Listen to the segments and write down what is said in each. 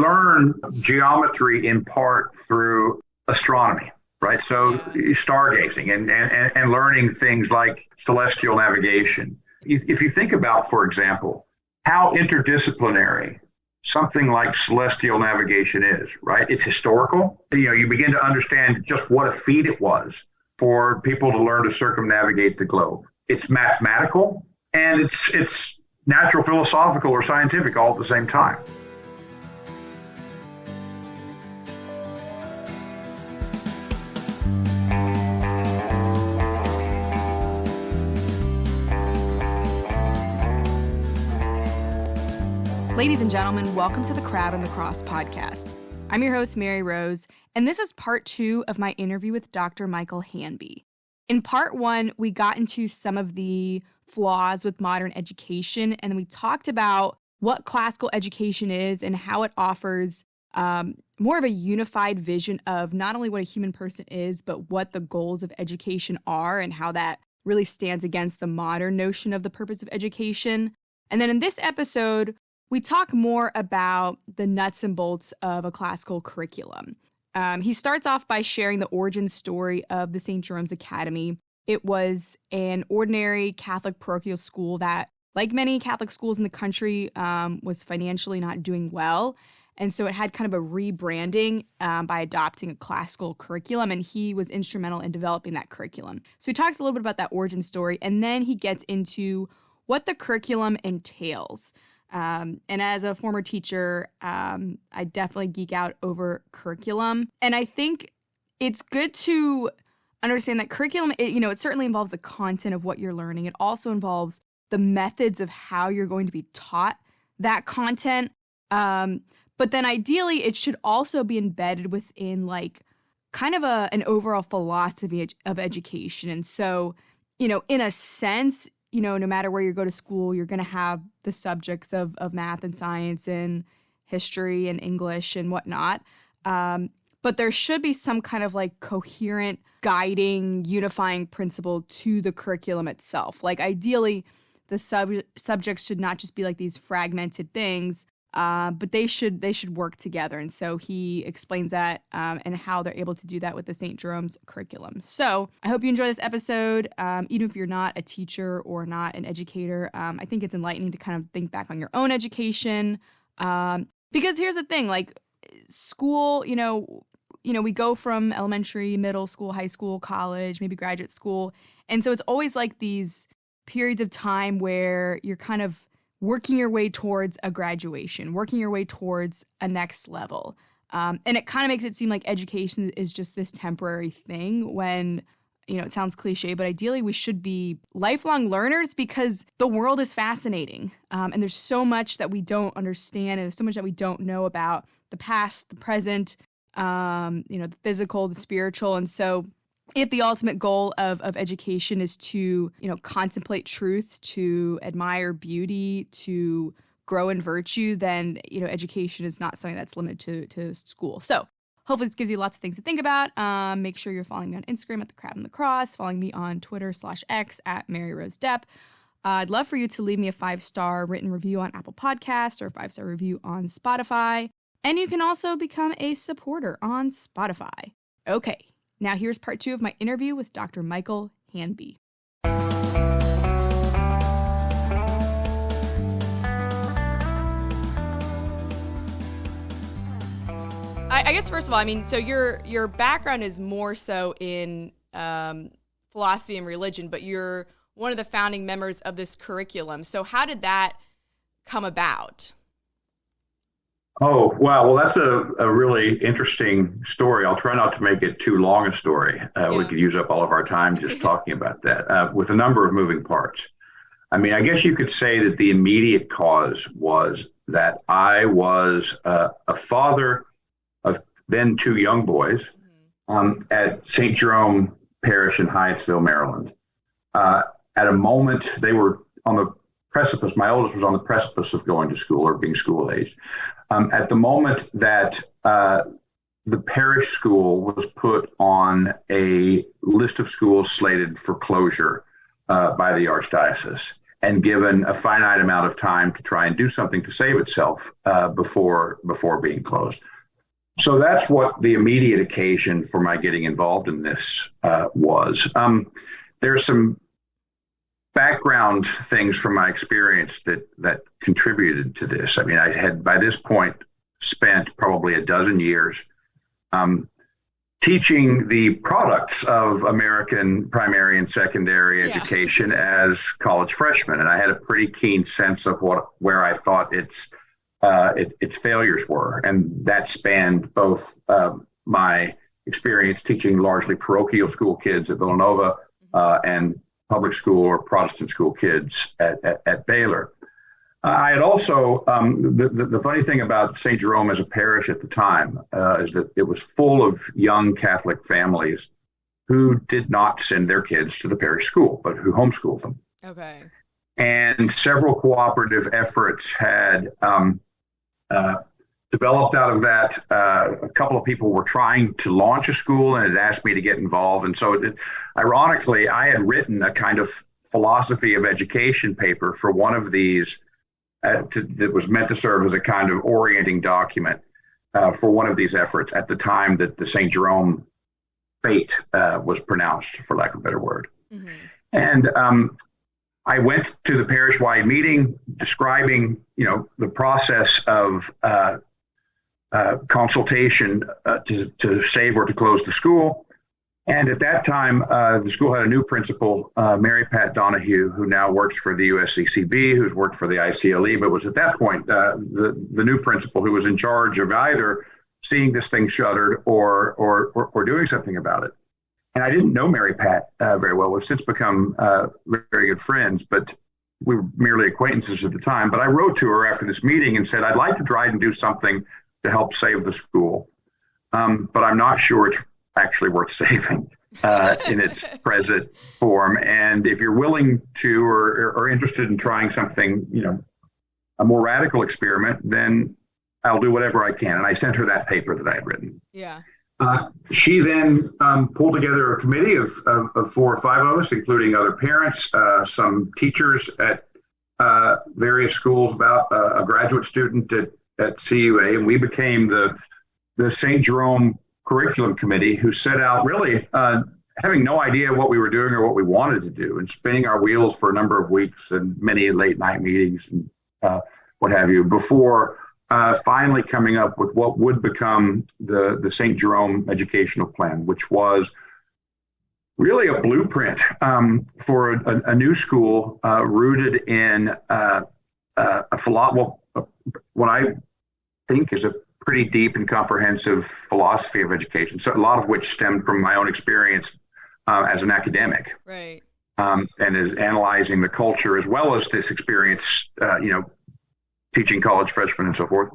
learn geometry in part through astronomy, right? So stargazing and learning things like celestial navigation. If you think about, for example, how interdisciplinary something like celestial navigation is, right? It's historical. You begin to understand just what a feat it was for people to learn to circumnavigate the globe. It's mathematical and it's natural, philosophical, or scientific all at the same time. Ladies and gentlemen, welcome to the Crab and the Cross podcast. I'm your host, Mary Rose, and this is part 2 of my interview with Dr. Michael Hanby. In part 1, we got into some of the flaws with modern education, and we talked about what classical education is and how it offers more of a unified vision of not only what a human person is, but what the goals of education are and how that really stands against the modern notion of the purpose of education. And then in this episode, we talk more about the nuts and bolts of a classical curriculum. He starts off by sharing the origin story of the St. Jerome's Academy. It was an ordinary Catholic parochial school that, like many Catholic schools in the country, was financially not doing well. And so it had kind of a rebranding by adopting a classical curriculum, and he was instrumental in developing that curriculum. So he talks a little bit about that origin story, and then he gets into what the curriculum entails. And as a former teacher, I definitely geek out over curriculum. And I think it's good to understand that curriculum, it certainly involves the content of what you're learning. It also involves the methods of how you're going to be taught that content. But then ideally, it should also be embedded within kind of an overall philosophy of education. And so, in a sense, no matter where you go to school, you're going to have the subjects of math and science and history and English and whatnot. But there should be some kind of coherent, guiding, unifying principle to the curriculum itself. Ideally, the subjects should not just be these fragmented things, but they should work together. And so he explains that and how they're able to do that with the St. Jerome's curriculum. So I hope you enjoy this episode. Even if you're not a teacher or not an educator, I think it's enlightening to kind of think back on your own education. Because here's the thing, school, we go from elementary, middle school, high school, college, maybe graduate school. And so it's always these periods of time where you're kind of working your way towards a graduation, working your way towards a next level. And it kind of makes it seem like education is just this temporary thing when, it sounds cliche, but ideally we should be lifelong learners because the world is fascinating. And there's so much that we don't understand, and there's so much that we don't know about the past, the present, the physical, the spiritual. And so if the ultimate goal of education is to, contemplate truth, to admire beauty, to grow in virtue, then, education is not something that's limited to school. So hopefully this gives you lots of things to think about. Make sure you're following me on Instagram at The Crab and the Cross, following me on Twitter/X at Mary Rose Depp. I'd love for you to leave me a 5-star written review on Apple Podcasts or a 5-star review on Spotify. And you can also become a supporter on Spotify. Okay. Now here's part 2 of my interview with Dr. Michael Hanby. I guess first of all, so your background is more so in philosophy and religion, but you're one of the founding members of this curriculum. So how did that come about? Oh, wow. Well, that's a really interesting story. I'll try not to make it too long a story. We could use up all of our time just talking about that with a number of moving parts. I guess you could say that the immediate cause was that I was a father of then 2 young boys at St. Jerome Parish in Hyattsville, Maryland. At a moment, they were on the precipice. My oldest was on the precipice of going to school or being school aged. At the moment that the parish school was put on a list of schools slated for closure by the archdiocese. and given a finite amount of time to try and do something to save itself before being closed. So that's what the immediate occasion for my getting involved in this was. There's some background things from my experience that contributed to this. I mean, I had by this point spent probably a dozen years teaching the products of American primary and secondary education as college freshmen, and I had a pretty keen sense of where I thought its failures were, and that spanned both my experience teaching largely parochial school kids at Villanova and public school or Protestant school kids at Baylor. I had also, the funny thing about St. Jerome as a parish at the time is that it was full of young Catholic families who did not send their kids to the parish school, but who homeschooled them. Okay. And several cooperative efforts had developed out of that. A couple of people were trying to launch a school and had asked me to get involved. And so, ironically, I had written a kind of philosophy of education paper for one of these that was meant to serve as a kind of orienting document for one of these efforts at the time that the St. Jerome fate was pronounced, for lack of a better word. Mm-hmm. And I went to the parish-wide meeting describing, the process of consultation to save or to close the school. And at that time, the school had a new principal, Mary Pat Donahue, who now works for the USCCB, who's worked for the ICLE, but was at that point the new principal who was in charge of either seeing this thing shuttered or doing something about it. And I didn't know Mary Pat very well. We've since become very good friends, but we were merely acquaintances at the time. But I wrote to her after this meeting and said, I'd like to try and do something to help save the school, but I'm not sure it's actually worth saving in its present form. And if you're willing to or interested in trying something, a more radical experiment, then I'll do whatever I can. And I sent her that paper that I had written. Yeah. She then pulled together a committee of 4 or 5 of us, including other parents, some teachers at various schools, about a graduate student at CUA, and we became the St. Jerome Curriculum Committee, who set out really having no idea what we were doing or what we wanted to do, and spinning our wheels for a number of weeks and many late night meetings and what have you, before finally coming up with what would become the St. Jerome Educational Plan, which was really a blueprint for a new school rooted in what I think is a pretty deep and comprehensive philosophy of education. So a lot of which stemmed from my own experience as an academic, right? And is analyzing the culture as well as this experience, teaching college freshmen and so forth.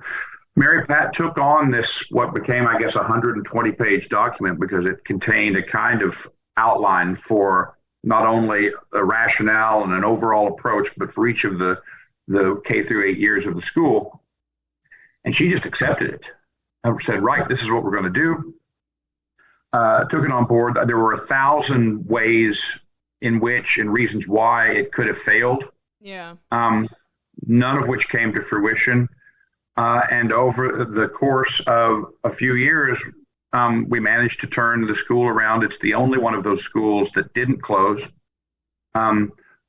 Mary Pat took on this, what became, I guess, a 120-page document, because it contained a kind of outline for not only a rationale and an overall approach, but for each of the K through 8 years of the school. And she just accepted it. I said, right, this is what we're going to do. Took it on board. There were 1,000 ways in which and reasons why it could have failed. Yeah. None of which came to fruition. And over the course of a few years, we managed to turn the school around. It's the only one of those schools that didn't close.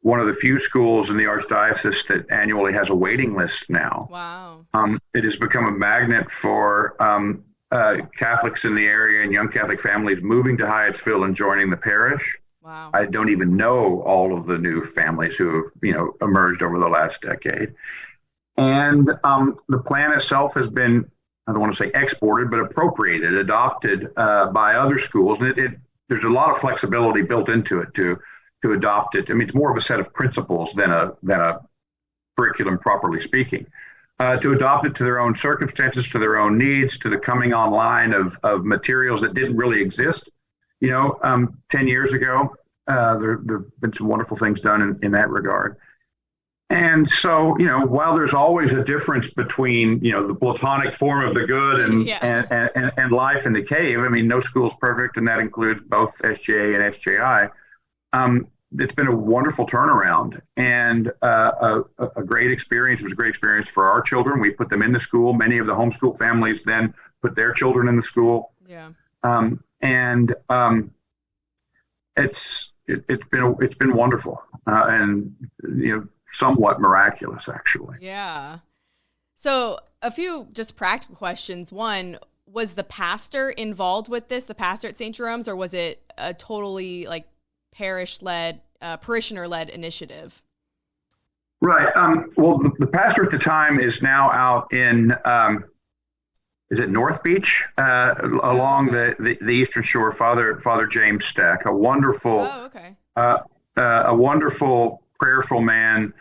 One of the few schools in the Archdiocese that annually has a waiting list now. Wow. It has become a magnet for Catholics in the area and young Catholic families moving to Hyattsville and joining the parish. Wow. I don't even know all of the new families who have, emerged over the last decade. And the plan itself has been, I don't want to say exported, but appropriated, adopted by other schools. And there's a lot of flexibility built into it to adopt it. I mean, it's more of a set of principles than a curriculum, properly speaking. To adopt it to their own circumstances, to their own needs, to the coming online of materials that didn't really exist. 10 years ago, there have been some wonderful things done in that regard. And so, while there's always a difference between, the platonic form of the good and life in the cave, I mean, no school's perfect, and that includes both SJA and SJI. it's been a wonderful turnaround and a great experience. It was a great experience for our children. We put them in the school. Many of the homeschool families then put their children in the school. Yeah. It's been wonderful and somewhat miraculous, actually. Yeah. So a few just practical questions. One, was the pastor involved with this, the pastor at St. Jerome's, or was it a totally like parishioner-led initiative? Right. Well, the pastor at the time is now out in, is it North Beach, along the Eastern Shore, Father James Stack, a wonderful, a wonderful, prayerful man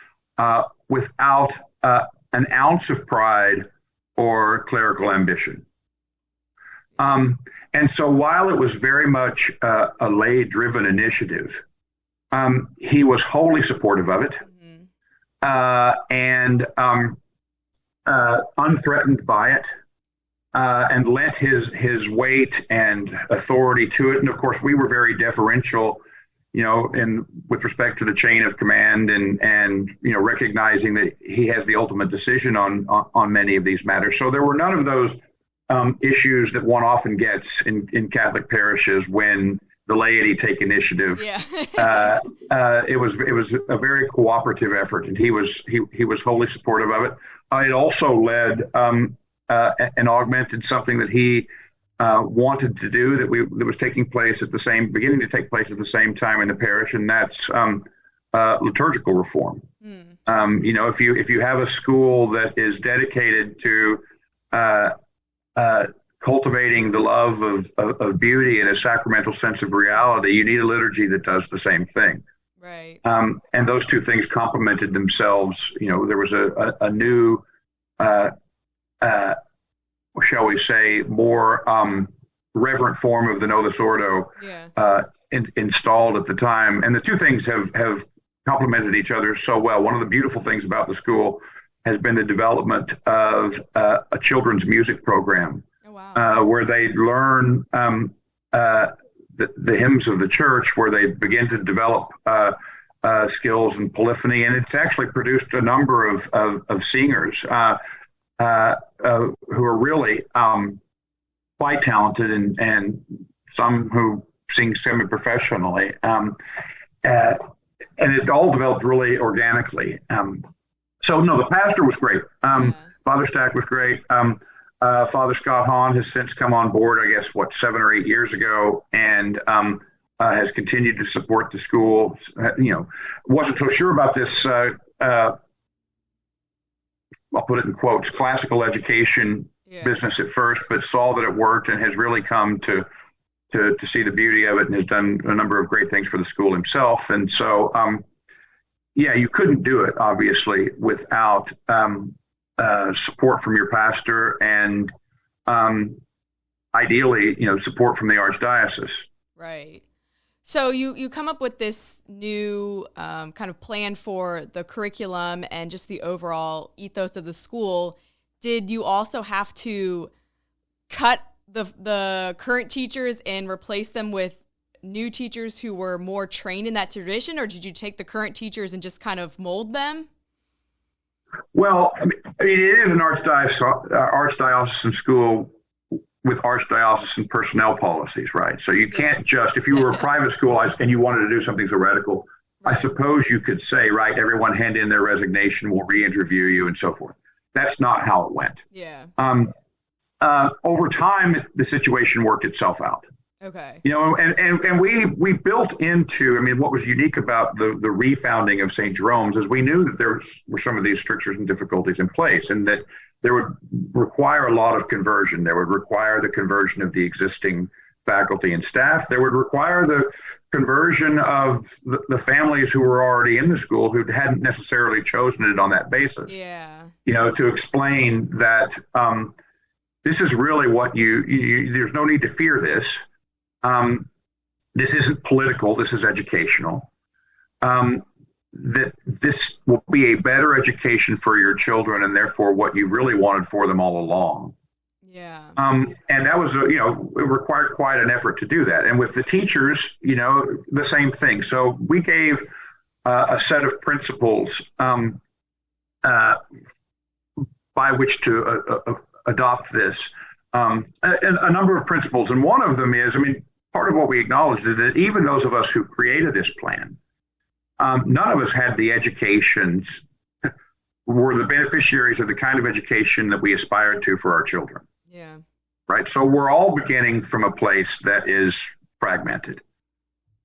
without an ounce of pride or clerical ambition. And so while it was very much a lay-driven initiative, he was wholly supportive of it, and unthreatened by it, and lent his weight and authority to it. And of course, we were very deferential, with respect to the chain of command, and recognizing that he has the ultimate decision on many of these matters. So there were none of those issues that one often gets in Catholic parishes when the laity take initiative. Yeah. It was a very cooperative effort, and he was wholly supportive of it. It also led and augmented something that he wanted to do that was beginning to take place at the same time in the parish, and that's liturgical reform. If you have a school that is dedicated to cultivating the love of beauty and a sacramental sense of reality, you need a liturgy that does the same thing. Right. And those two things complemented themselves. There was a new, shall we say, more reverent form of the Novus Ordo installed at the time. And the two things have complemented each other so well. One of the beautiful things about the school has been the development of a children's music program. Oh, wow. Where they learn the hymns of the church, where they begin to develop skills and polyphony. And it's actually produced a number of singers who are really quite talented, and some who sing semi-professionally. And it all developed really organically. So no, the pastor was great. Father Stack was great. Father Scott Hahn has since come on board, I guess, 7 or 8 years ago, and has continued to support the school. Wasn't so sure about this, I'll put it in quotes, classical education business at first, but saw that it worked and has really come to see the beauty of it, and has done a number of great things for the school himself. And so, you couldn't do it, obviously, without support from your pastor and ideally, support from the archdiocese. Right. So you come up with this new kind of plan for the curriculum and just the overall ethos of the school. Did you also have to cut the current teachers and replace them with new teachers who were more trained in that tradition, or did you take the current teachers and just kind of mold them? Well, I mean it is an archdiocesan school with archdiocesan personnel policies, right? So you can't just, if you were a private school and you wanted to do something heretical, I suppose you could say, right, everyone hand in their resignation, we'll re-interview you and so forth. That's not how it went. Yeah. Over time, the situation worked itself out. Okay. And we built into, what was unique about the refounding of St. Jerome's is we knew that there were some of these strictures and difficulties in place, and that there would require a lot of conversion. There would require the conversion of the existing faculty and staff. There would require the conversion of the families who were already in the school who hadn't necessarily chosen it on that basis. Yeah. To explain that this is really what there's no need to fear this. This isn't political. This is educational. That this will be a better education for your children, and therefore what you really wanted for them all along. Yeah. And that was, it required quite an effort to do that. And with the teachers, the same thing. So we gave a set of principles by which to adopt this, a number of principles. And one of them is, part of what we acknowledged is that even those of us who created this plan, none of us had the educations, were the beneficiaries of the kind of education that we aspired to for our children. Yeah. Right. So we're all beginning from a place that is fragmented.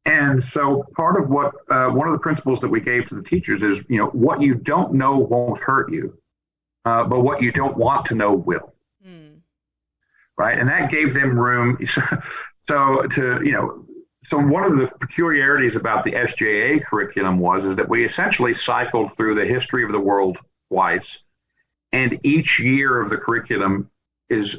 And so part of what, one of the principles that we gave to the teachers is, what you don't know won't hurt you, but what you don't want to know will. Right. And that gave them room. So one of the peculiarities about the SJA curriculum is that we essentially cycled through the history of the world twice. And each year of the curriculum is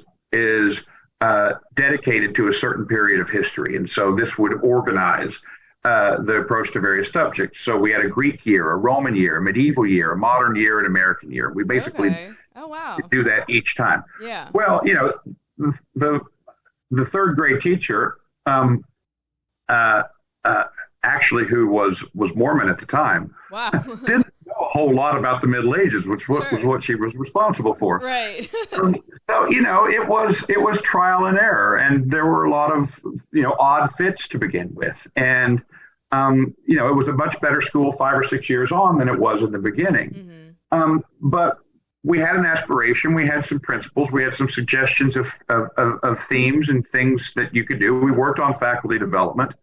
dedicated to a certain period of history. And so this would organize the approach to various subjects. So we had a Greek year, a Roman year, a medieval year, a modern year, an American year. We basically do that each time. Yeah. Well, the third grade teacher, actually, who was Mormon at the time, didn't know a whole lot about the Middle Ages, which was what she was responsible for. Right. So it was trial and error, and there were a lot of odd fits to begin with, and it was a much better school 5 or 6 years on than it was in the beginning. Mm-hmm. But we had an aspiration, we had some principles, we had some suggestions of themes and things that you could do. We worked on faculty development.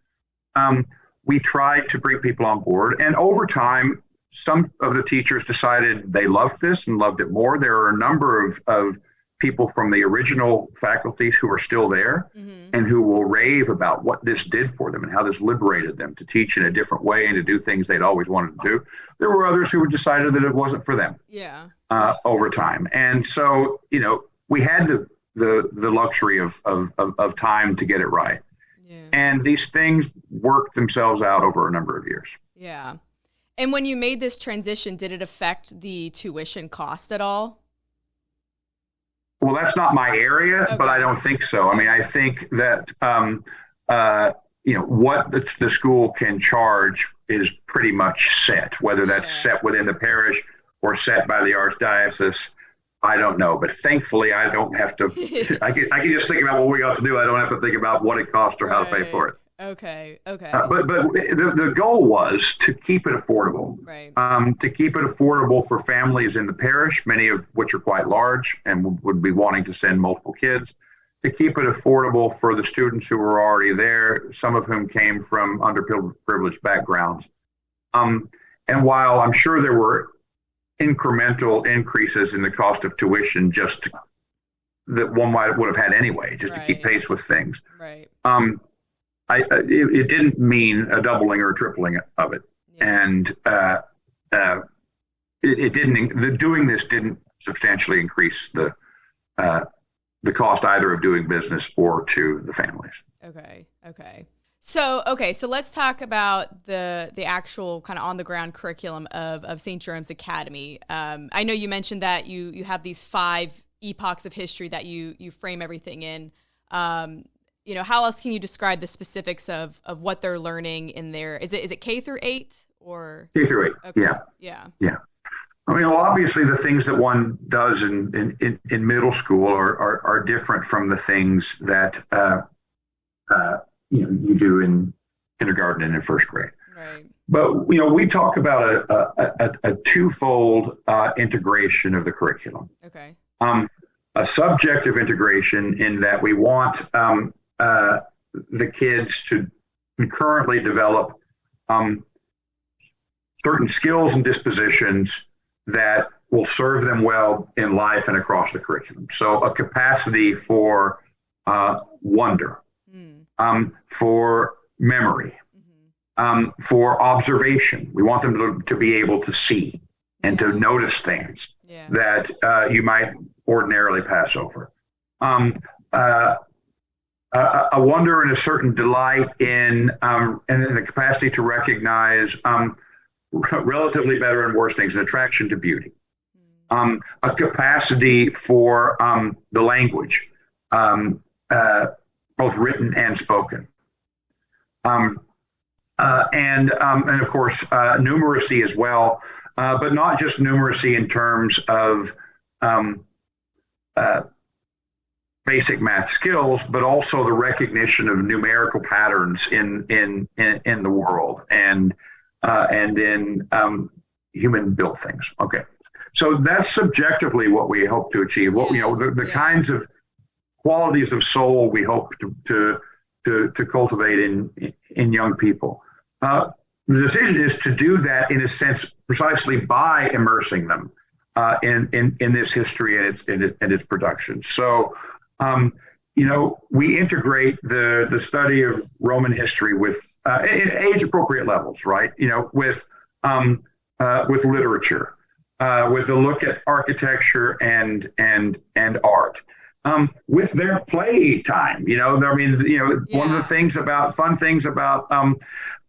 We tried to bring people on board, and over time, some of the teachers decided they loved this and loved it more. There are a number of people from the original faculties who are still there, mm-hmm. and who will rave about what this did for them and how this liberated them to teach in a different way and to do things they'd always wanted to do. There were others who decided that it wasn't for them. Yeah. Over time. And so, we had the luxury of time to get it right. Yeah. And these things worked themselves out over a number of years. Yeah. And when you made this transition, did it affect the tuition cost at all? Well, that's not my area, but I don't think so. I think that, what the school can charge is pretty much set, whether that's set within the parish or set by the archdiocese. I don't know, but thankfully I don't have to, I can just think about what we ought to do. I don't have to think about what it costs or how to pay for it. Okay. But the goal was to keep it affordable, right? To keep it affordable for families in the parish, many of which are quite large and would be wanting to send multiple kids, to keep it affordable for the students who were already there, some of whom came from underprivileged backgrounds. And while I'm sure there were incremental increases in the cost of tuition just that one would have had anyway, just to keep pace with things. Right. It didn't mean a doubling or a tripling of it. Yeah. And doing this didn't substantially increase the cost either of doing business or to the families. Okay. So let's talk about the actual kind of on the ground curriculum of St. Jerome's Academy. I know you mentioned that you have these 5 epochs of history that you frame everything in. How else can you describe the specifics of what they're learning in there? Is it K through 8 or K through 8? Okay. Yeah. Obviously the things that one does in middle school are different from the things that you do in kindergarten and in first grade. Right. But we talk about a twofold integration of the curriculum. Okay. A subjective integration in that we want the kids to concurrently develop certain skills and dispositions that will serve them well in life and across the curriculum. So a capacity for wonder, for memory, for observation. We want them to be able to see and to notice things that you might ordinarily pass over. A wonder and a certain delight in the capacity to recognize relatively better and worse things, an attraction to beauty, a capacity for the language, both written and spoken. And of course, numeracy as well, but not just numeracy in terms of basic math skills, but also the recognition of numerical patterns in the world and in human built things. Okay, so that's subjectively what we hope to achieve. What the kinds of qualities of soul we hope to cultivate in young people. The decision is to do that in a sense precisely by immersing them in this history and its production. So, we integrate the study of Roman history with age-appropriate levels, right? With literature, with a look at architecture and art. With their play time, one of the fun things about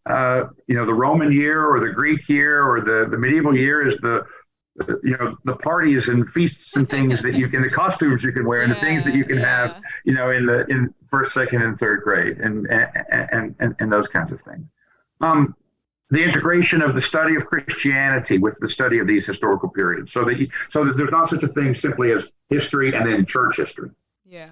the Roman year or the Greek year or the medieval year is the parties and feasts and things that the costumes you can wear and the things that you can have, in first, second, and third grade and those kinds of things. The integration of the study of Christianity with the study of these historical periods, so that there's not such a thing simply as history and then church history. Yeah.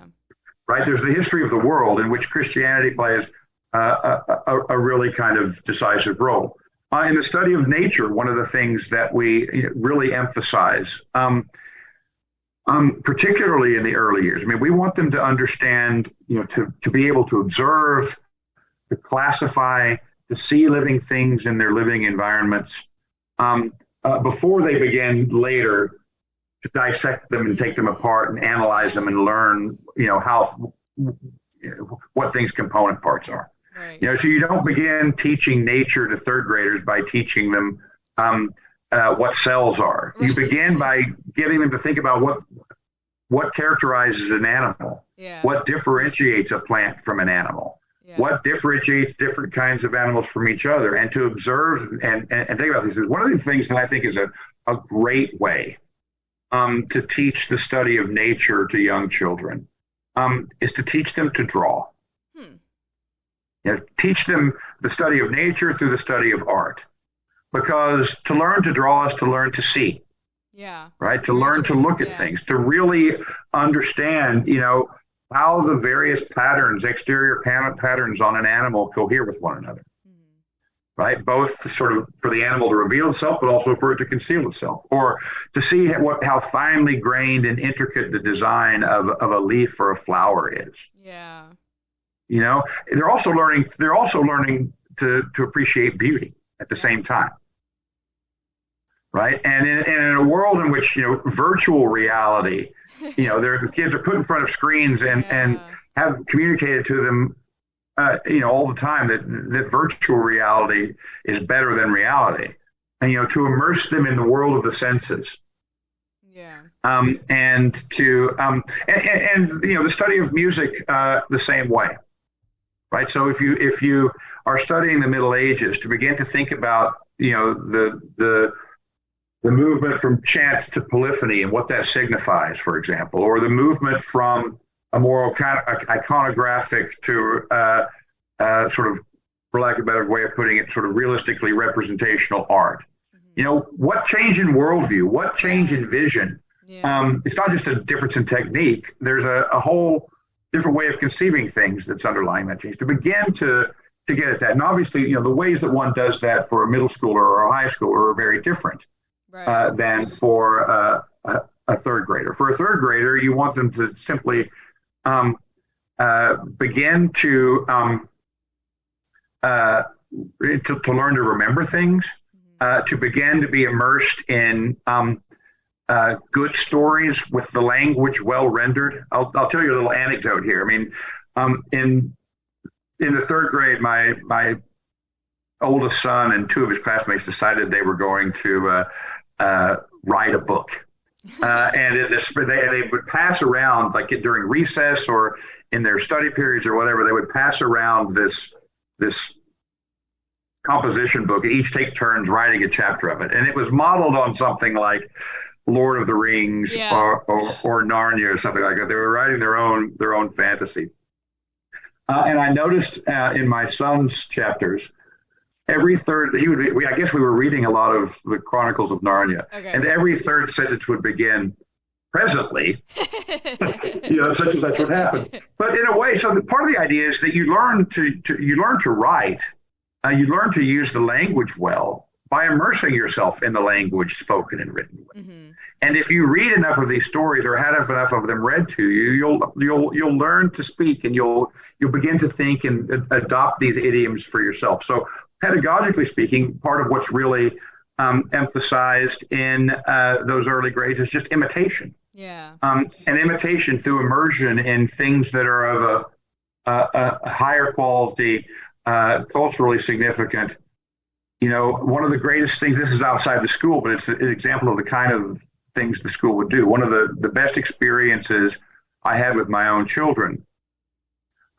Right. There's the history of the world in which Christianity plays a really kind of decisive role. In the study of nature, one of the things that we really emphasize, particularly in the early years, we want them to understand, to be able to observe, to classify, to see living things in their living environments before they begin later to dissect them and take them apart and analyze them and learn, what things component parts are. Right. So you don't begin teaching nature to third graders by teaching them what cells are. You begin by getting them to think about what characterizes an animal, what differentiates a plant from an animal. Yeah. What differentiates different kinds of animals from each other, and to observe and think about these things. One of the things that I think is a great way to teach the study of nature to young children is to teach them to draw. Teach them the study of nature through the study of art, because to learn to draw is to learn to see. Yeah. Right. To learn to look at things, to really understand, how the various patterns, exterior patterns on an animal cohere with one another, right? Both sort of for the animal to reveal itself, but also for it to conceal itself, or to see how finely grained and intricate the design of a leaf or a flower is. Yeah. They're also learning to appreciate beauty at the same time. Right. And in a world in which, virtual reality, the kids are put in front of screens and have communicated to them, all the time that virtual reality is better than reality, and, to immerse them in the world of the senses. Yeah. And to, the study of music, the same way. Right. So if you are studying the Middle Ages, to begin to think about, the movement from chant to polyphony and what that signifies, for example, or the movement from a more iconographic to sort of, for lack of a better way of putting it, sort of realistically representational art. What change in worldview, what change in vision? It's not just a difference in technique. There's a whole different way of conceiving things that's underlying that change. To begin to get at that, and obviously, the ways that one does that for a middle schooler or a high schooler are very different. Right. Than for a third grader. For a third grader, you want them to simply begin to learn to remember things, to begin to be immersed in good stories with the language well rendered. I'll tell you a little anecdote here. In the third grade, my oldest son and two of his classmates decided they were going to write a book. And they would pass around, like during recess or in their study periods or whatever, they would pass around this composition book and each take turns writing a chapter of it. And it was modeled on something like Lord of the Rings or Narnia or something like that. They were writing their own fantasy. And I noticed in my son's chapters, every third, I guess we were reading a lot of the Chronicles of Narnia, and every third sentence would begin, presently, such and such would happen. But in a way, so part of the idea is that you learn to write, you learn to use the language well by immersing yourself in the language spoken and written. Mm-hmm. And if you read enough of these stories or have enough of them read to you, you'll learn to speak, and you'll begin to think and adopt these idioms for yourself. So pedagogically speaking, part of what's really emphasized in those early grades is just imitation. Yeah. And imitation through immersion in things that are of a higher quality, culturally significant. One of the greatest things, this is outside the school, but it's an example of the kind of things the school would do. One of the best experiences I had with my own children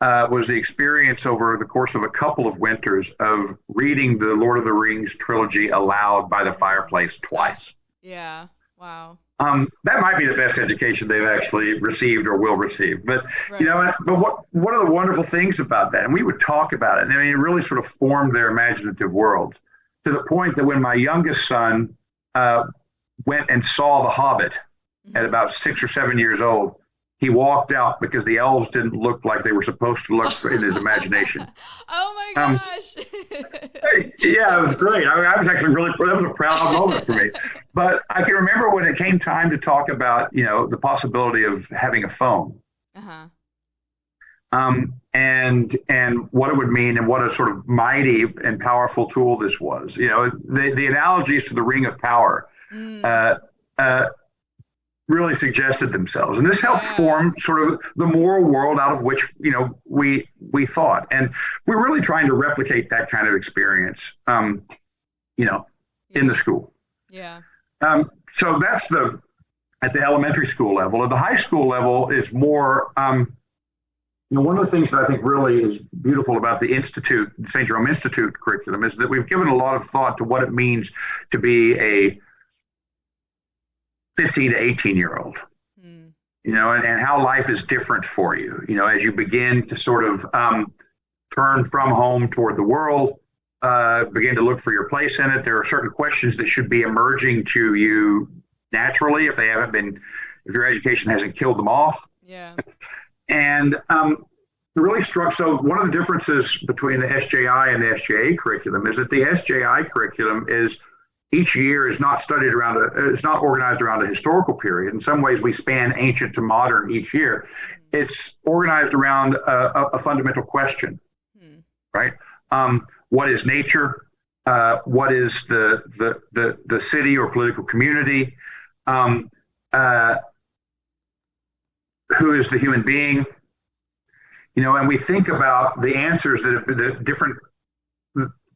was the experience over the course of a couple of winters of reading the Lord of the Rings trilogy aloud by the fireplace twice. Yeah. Wow. That might be the best education they've actually received or will receive. But, one of the wonderful things about that, and we would talk about it, it really sort of formed their imaginative world to the point that when my youngest son went and saw The Hobbit at about 6 or 7 years old, he walked out because the elves didn't look like they were supposed to look in his imagination. Oh my gosh. Yeah, it was great. I was actually that was a proud moment for me. But I can remember when it came time to talk about, the possibility of having a phone. Uh-huh. And what it would mean and what a sort of mighty and powerful tool this was. The analogies to the Ring of Power really suggested themselves. And this helped form sort of the moral world out of which, we thought. And we're really trying to replicate that kind of experience, in the school. Yeah. So that's at the elementary school level. At the high school level is more, one of the things that I think really is beautiful about the St. Jerome Institute curriculum is that we've given a lot of thought to what it means to be a 15 to 18-year-old, and how life is different for you, as you begin to sort of turn from home toward the world, begin to look for your place in it. There are certain questions that should be emerging to you naturally if your education hasn't killed them off. Yeah. And it really struck. So one of the differences between the SJI and the SJA curriculum is that the SJI curriculum each year is not it's not organized around a historical period. In some ways, we span ancient to modern each year. It's organized around a fundamental question, right? What is nature? What is the city or political community? Who is the human being? And we think about the answers that the different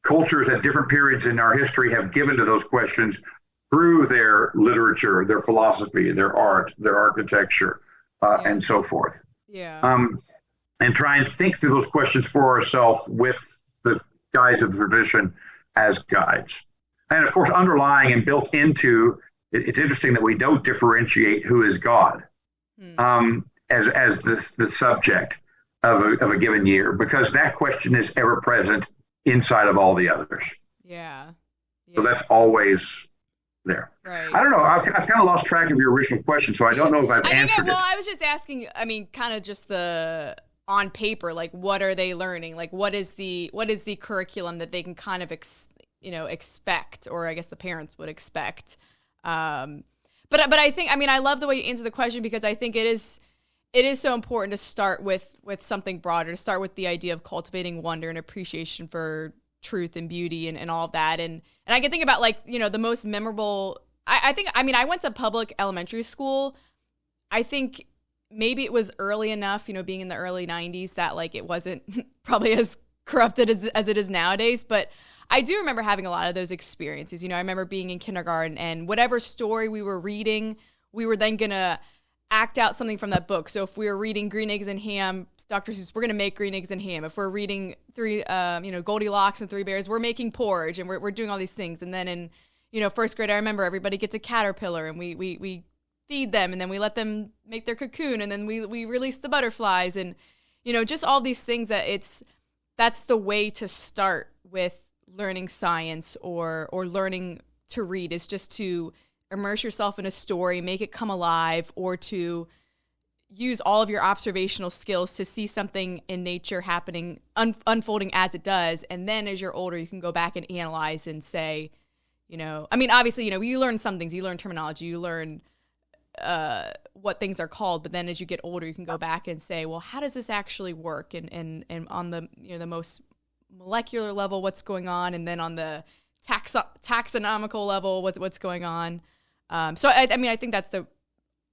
cultures at different periods in our history have given to those questions through their literature, their philosophy, their art, their architecture, and so forth. Yeah. And try and think through those questions for ourselves with the guides of the tradition as guides. And of course, underlying and built into it's interesting that we don't differentiate who is God as the subject of a given year, because that question is ever present inside of all the others. Yeah. So that's always there. Right. I don't know. I've kind of lost track of your original question, so I don't know if I've answered it. Well, I was just asking, kind of just on paper, like, what are they learning? Like, what is the curriculum that they can kind of, expect, or I guess the parents would expect. But I think, I love the way you answer the question, because I think it is so important to start with something broader, to start with the idea of cultivating wonder and appreciation for truth and beauty and all of that. And I can think about, like, the most memorable, I went to public elementary school. I think maybe it was early enough, being in the early 90s, that like it wasn't probably as corrupted as it is nowadays. But I do remember having a lot of those experiences. I remember being in kindergarten, and whatever story we were reading, we were then going to act out something from that book. So if we were reading Green Eggs and Ham, Dr. Seuss, we're going to make Green Eggs and Ham. If we're reading Goldilocks and Three Bears, we're making porridge, and we're doing all these things. And then in first grade, I remember everybody gets a caterpillar and we feed them and then we let them make their cocoon and then we release the butterflies and, just all these things that's the way to start with learning science or learning to read, is just to immerse yourself in a story, make it come alive, or to use all of your observational skills to see something in nature happening, unfolding as it does. And then as you're older, you can go back and analyze and say, obviously, you learn some things, you learn terminology, you learn what things are called, but then as you get older, you can go back and say, well, how does this actually work? And on the, the most molecular level, what's going on? And then on the taxonomical level, what's going on? So I think that's the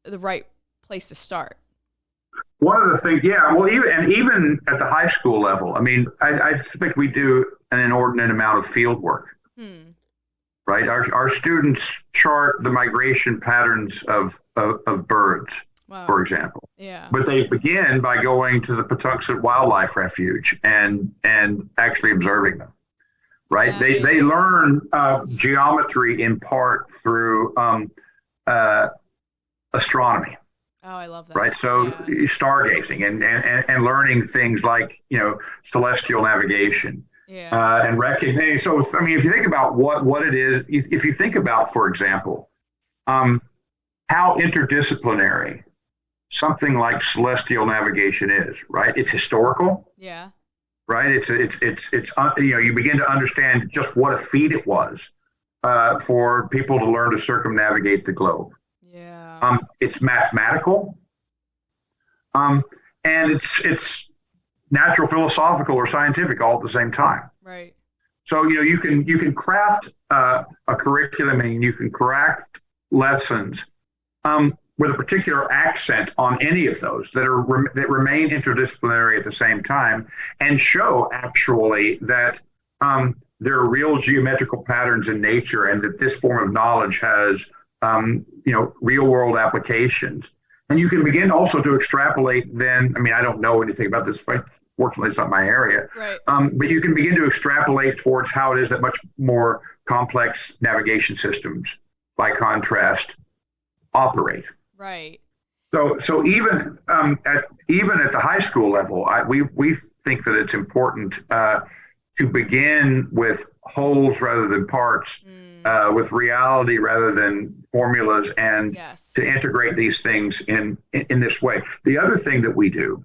right place to start. One of the things, even at the high school level, I think we do an inordinate amount of field work. Right? Our students chart the migration patterns of birds, wow, for example. Yeah. But they begin by going to the Patuxent Wildlife Refuge and actually observing them. Right? They learn geometry in part through astronomy. Oh, I love that. Right. So stargazing and learning things like, celestial navigation. Yeah. And recognize. So, if you think about what it is, if you think about, for example, how interdisciplinary something like celestial navigation is, right? It's historical. Yeah. Right. It's you begin to understand just what a feat it was for people to learn to circumnavigate the globe. Yeah. It's mathematical. And it's natural, philosophical, or scientific all at the same time. Right. So you can craft a curriculum and you can craft lessons with a particular accent on any of those that remain interdisciplinary at the same time, and show actually that there are real geometrical patterns in nature, and that this form of knowledge has real world applications. And you can begin also to extrapolate then, I don't know anything about this, fortunately it's not my area, right. But you can begin to extrapolate towards how it is that much more complex navigation systems, by contrast, operate. Right. So even at the high school level, we think that it's important to begin with wholes rather than parts, with reality rather than formulas, and to integrate these things in this way. The other thing that we do,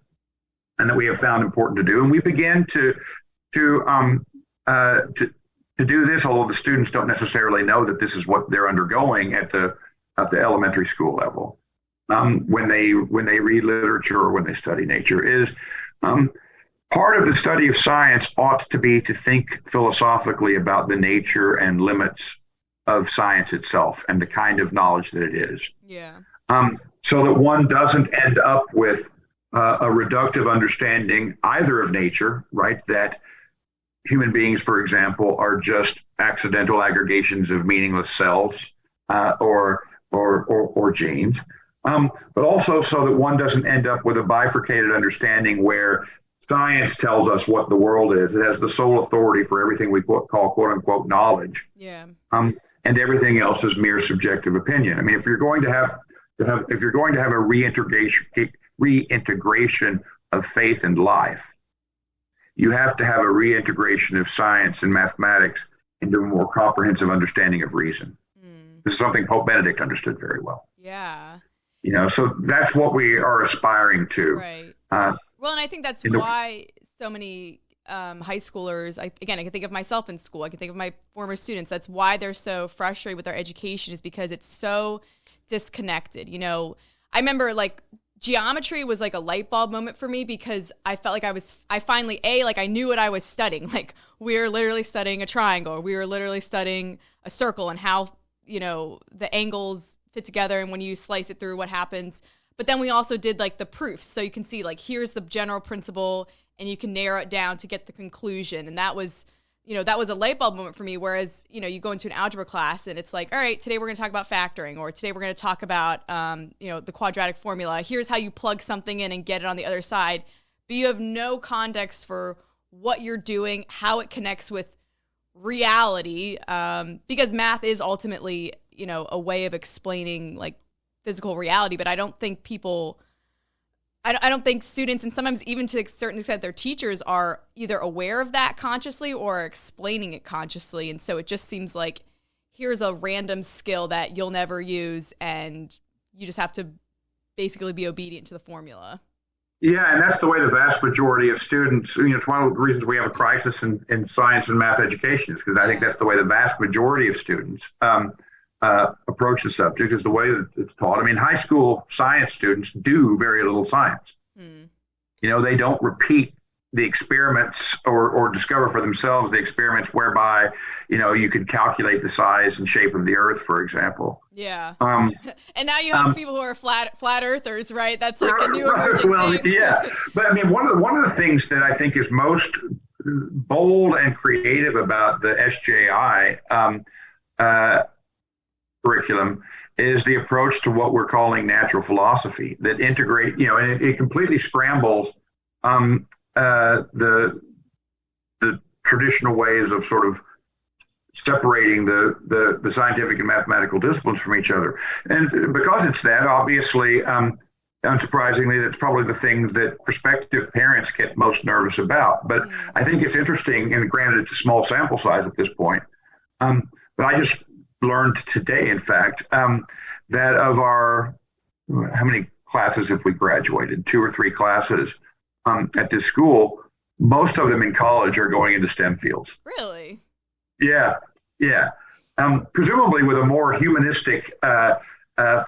and that we have found important to do, and we begin to do this, although the students don't necessarily know that this is what they're undergoing at the elementary school level, when they read literature or when they study nature, is part of the study of science ought to be to think philosophically about the nature and limits of science itself and the kind of knowledge that it is. Yeah. So that one doesn't end up with a reductive understanding either of nature, right? That human beings, for example, are just accidental aggregations of meaningless cells or genes. But also so that one doesn't end up with a bifurcated understanding where science tells us what the world is. It has the sole authority for everything we call quote unquote knowledge. Yeah. And everything else is mere subjective opinion. If you're going to have a reintegration of faith and life, you have to have a reintegration of science and mathematics into a more comprehensive understanding of reason. This is something Pope Benedict understood very well. Yeah. So that's what we are aspiring to. Right. Well, and I think that's why so many high schoolers, I can think of myself in school, I can think of my former students, that's why they're so frustrated with their education, is because it's so disconnected. I remember geometry was like a light bulb moment for me, because I felt like I knew what I was studying. Like, we were literally studying a triangle, we were literally studying a circle and how, the angles fit together, and when you slice it through, what happens. But then we also did the proofs, so you can see here's the general principle, and you can narrow it down to get the conclusion. And that was a light bulb moment for me. Whereas, you go into an algebra class and it's all right, today we're going to talk about factoring, or today we're going to talk about, the quadratic formula. Here's how you plug something in and get it on the other side. But you have no context for what you're doing, how it connects with reality, because math is ultimately, a way of explaining like physical reality. But I don't think I don't think students, and sometimes even to a certain extent their teachers, are either aware of that consciously or explaining it consciously. And so it just seems like here's a random skill that you'll never use, and you just have to basically be obedient to the formula. Yeah, and that's the way the vast majority of students, it's one of the reasons we have a crisis in science and math education, is because I think that's the way the vast majority of students approach the subject, is the way that it's taught. I mean, high school science students do very little science. They don't repeat the experiments or discover for themselves the experiments whereby, you could calculate the size and shape of the earth, for example. Yeah. And now you have people who are flat earthers, right? That's like a new emerging thing. Yeah. But I mean, one of the things that I think is most bold and creative about the SJI curriculum is the approach to what we're calling natural philosophy, that integrate, and it completely scrambles the traditional ways of sort of separating the scientific and mathematical disciplines from each other. And because it's that, obviously, unsurprisingly, that's probably the thing that prospective parents get most nervous about. But I think it's interesting, and granted it's a small sample size at this point, but I just learned today, in fact, that of our, how many classes have we graduated? 2 or 3 classes at this school. Most of them in college are going into STEM fields. Really? Yeah. Presumably with a more humanistic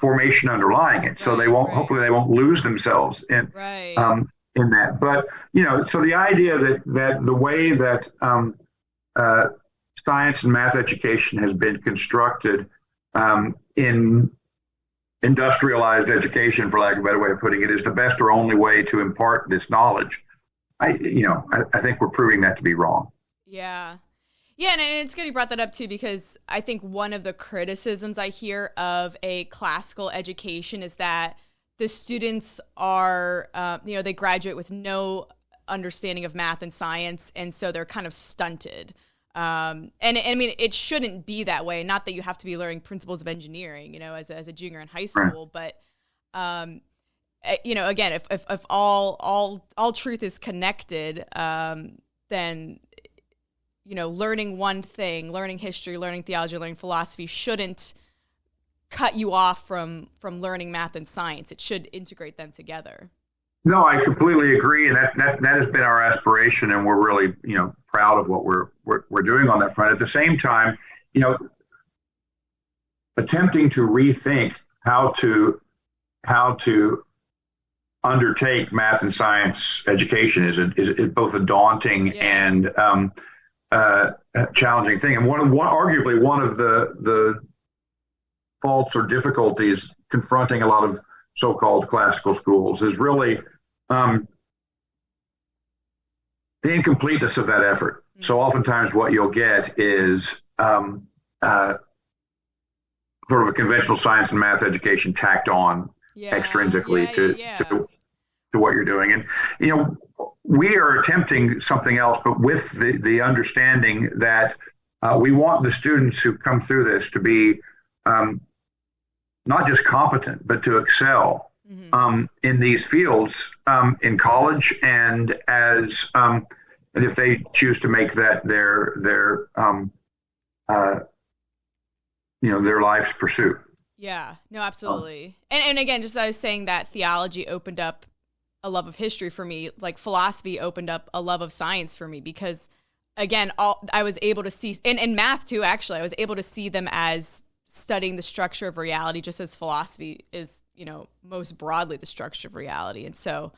formation underlying it, so hopefully they won't lose themselves in that. But so the idea that the way that science and math education has been constructed in industrialized education, for lack of a better way of putting it, is the best or only way to impart this knowledge. I think we're proving that to be wrong. Yeah. Yeah, and it's good you brought that up too, because I think one of the criticisms I hear of a classical education is that the students are, they graduate with no understanding of math and science, and so they're kind of stunted. And I mean, it shouldn't be that way. Not that you have to be learning principles of engineering, as a junior in high school, but, again, if all truth is connected, then, learning one thing, learning history, learning theology, learning philosophy shouldn't cut you off from learning math and science. It should integrate them together. No, I completely agree, and that has been our aspiration, and we're really proud of what we're doing on that front. At the same time, attempting to rethink how to undertake math and science education is both a daunting and challenging thing. And arguably one of the faults or difficulties confronting a lot of so-called classical schools is really the incompleteness of that effort. So oftentimes what you'll get is sort of a conventional science and math education tacked on extrinsically to what you're doing. And, we are attempting something else, but with the understanding that we want the students who come through this to be not just competent, but to excel in these fields in college, and as and if they choose to make that their life's pursuit. Yeah, no, absolutely. And again, just as I was saying, that theology opened up a love of history for me, like philosophy opened up a love of science for me, because again, I was able to see, and math too, actually, I was able to see them as studying the structure of reality, just as philosophy is, most broadly the structure of reality. And so,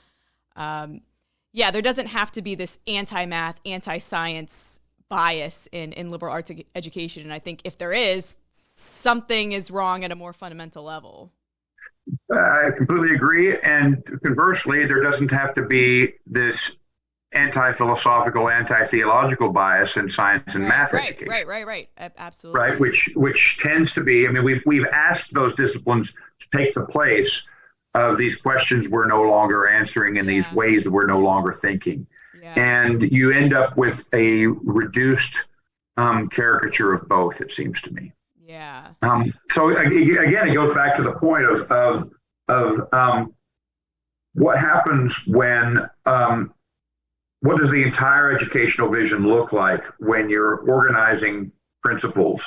there doesn't have to be this anti-math, anti-science bias in liberal arts education. And I think if there is, something is wrong at a more fundamental level. I completely agree. And conversely, there doesn't have to be this anti-philosophical, anti-theological bias in science and math education. Right. Absolutely. Right, which tends to be, I mean, we've asked those disciplines to take the place of these questions we're no longer answering in these ways that we're no longer thinking. Yeah. And you end up with a reduced caricature of both, it seems to me. Yeah. So again, it goes back to the point of what happens when what does the entire educational vision look like when you're organizing principles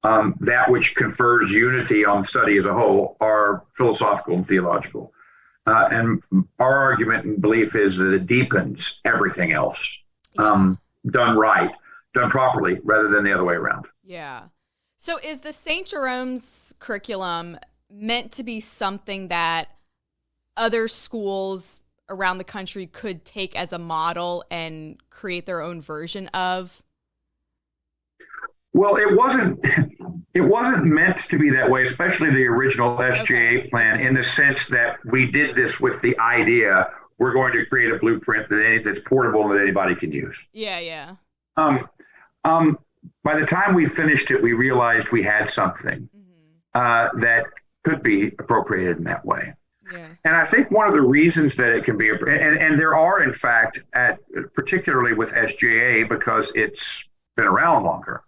that which confers unity on study as a whole are philosophical and theological. And our argument and belief is that it deepens everything else, done right, done properly, rather than the other way around. Yeah. So is the St. Jerome's curriculum meant to be something that other schools around the country could take as a model and create their own version of? Well, it wasn't meant to be that way, especially the original SJA plan, in the sense that we did this with the idea we're going to create a blueprint that's portable and that anybody can use. Yeah. By the time we finished it, we realized we had something that could be appropriated in that way. Yeah. And I think one of the reasons that it can be, and there are, in fact, particularly with SJA, because it's been around longer,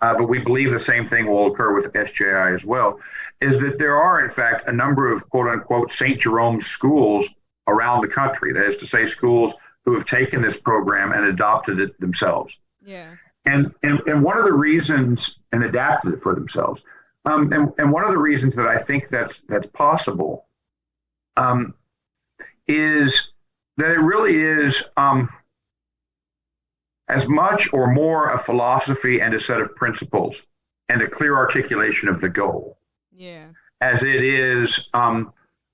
but we believe the same thing will occur with SJI as well, is that there are, in fact, a number of quote-unquote St. Jerome schools around the country. That is to say, schools who have taken this program and adopted it themselves. Yeah. And one of the reasons, and adapted it for themselves, and one of the reasons that I think that's possible is that it really is as much or more a philosophy and a set of principles and a clear articulation of the goal as it is a